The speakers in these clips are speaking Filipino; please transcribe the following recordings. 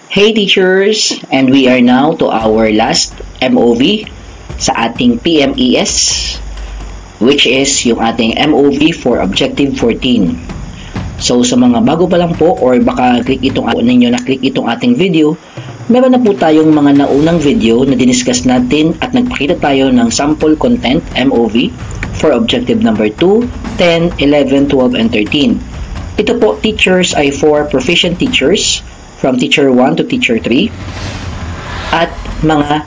Hey teachers! And we are now to our last MOV sa ating PMES, which is yung ating MOV for Objective 14. So sa mga bago pa lang po or baka click itong ating video, meron na po tayong mga naunang video na diniscuss natin at nagpakita tayo ng sample content MOV for Objective number 2, 10, 11, 12, and 13. Ito po teachers ay for proficient teachers from teacher 1 to teacher 3 at mga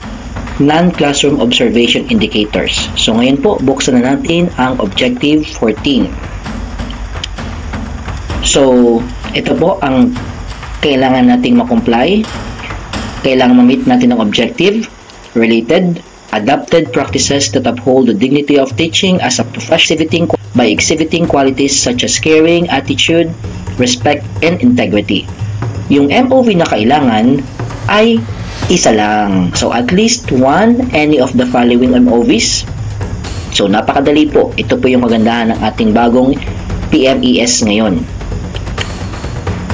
non-classroom observation indicators. So ngayon po, buksan na natin ang Objective 14. So ito po ang kailangan nating makomply. Kailangan ma-meet natin ang objective related adapted practices that uphold the dignity of teaching as a profession by exhibiting qualities such as caring, attitude, respect, and integrity. Yung MOV na kailangan ay isa lang. So, at least any of the following MOVs. So, napakadali po. Ito po yung kagandahan ng ating bagong PMES ngayon.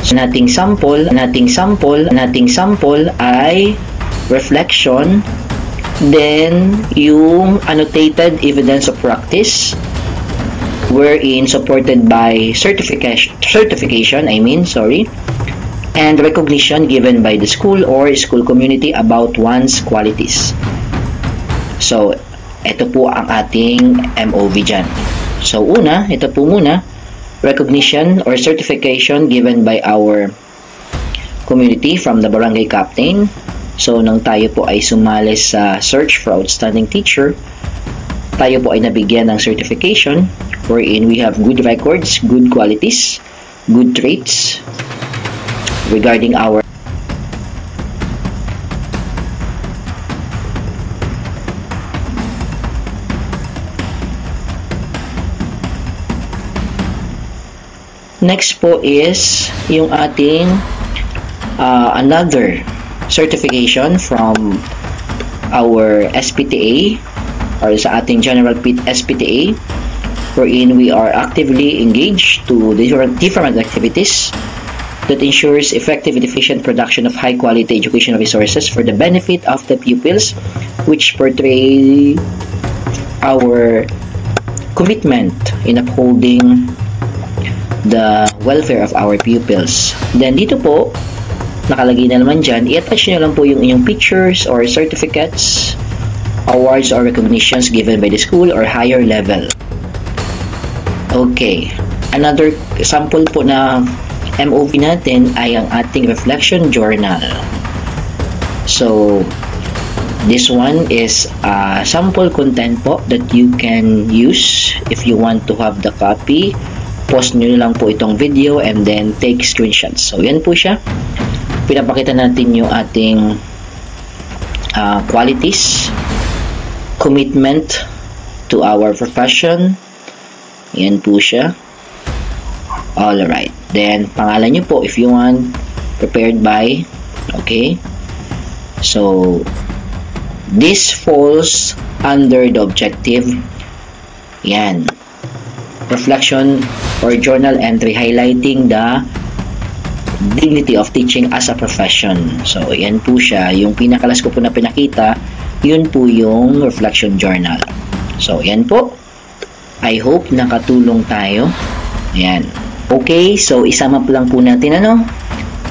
So, nating sample ay reflection, then yung annotated evidence of practice, wherein supported by certification, and recognition given by the school or school community about one's qualities. So, ito po ang ating MOV dyan. So, ito po muna, recognition or certification given by our community from the barangay captain. So, nang tayo po ay sumali sa search for outstanding teacher, tayo po ay nabigyan ng certification wherein we have good records, good qualities, good traits regarding our next po is yung ating another certification from our SPTA or sa ating general SPTA, wherein we are actively engaged to different activities that ensures effective and efficient production of high-quality educational resources for the benefit of the pupils, which portray our commitment in upholding the welfare of our pupils. Then dito po, nakalagay na naman dyan, i-attach nyo lang po yung inyong pictures or certificates, awards or recognitions given by the school or higher level. Okay, another sample po na MOV natin ay ang ating reflection journal. So, this one is sample content po that you can use if you want to have the copy. Post nyo lang po itong video and then take screenshots. So, yan po siya. Pinapakita natin yung ating qualities, commitment to our profession. Yan po siya. Alright. Then, pangalan nyo po if you want, prepared by. Okay. So, this falls under the objective. Yan. Reflection or journal entry highlighting the dignity of teaching as a profession. So, yan po siya. Yung pinakalas ko po na pinakita, yun po yung reflection journal. So, yan po. I hope nakatulong tayo. Yan. Okay, so isama po lang po natin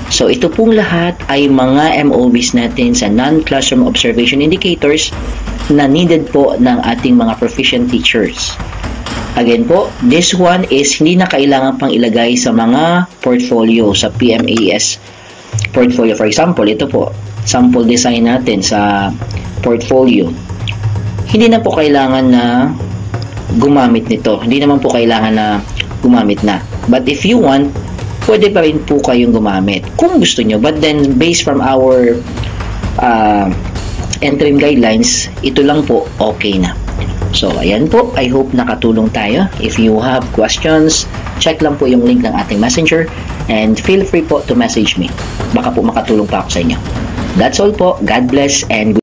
So, ito pong lahat ay mga MOVs natin sa non-classroom observation indicators na needed po ng ating mga proficient teachers. Again po, this one is hindi na kailangan pang ilagay sa mga portfolio sa PMES portfolio. For example, ito po, sample design natin sa portfolio. Hindi na po kailangan na gumamit nito. Hindi naman po kailangan na gumamit na. But if you want, pwede pa rin po kayong gumamit kung gusto nyo. But then, based from our entering guidelines, ito lang po okay na. So, ayan po. I hope nakatulong tayo. If you have questions, check lang po yung link ng ating messenger and feel free po to message me. Baka po makatulong pa ako sa inyo. That's all po. God bless and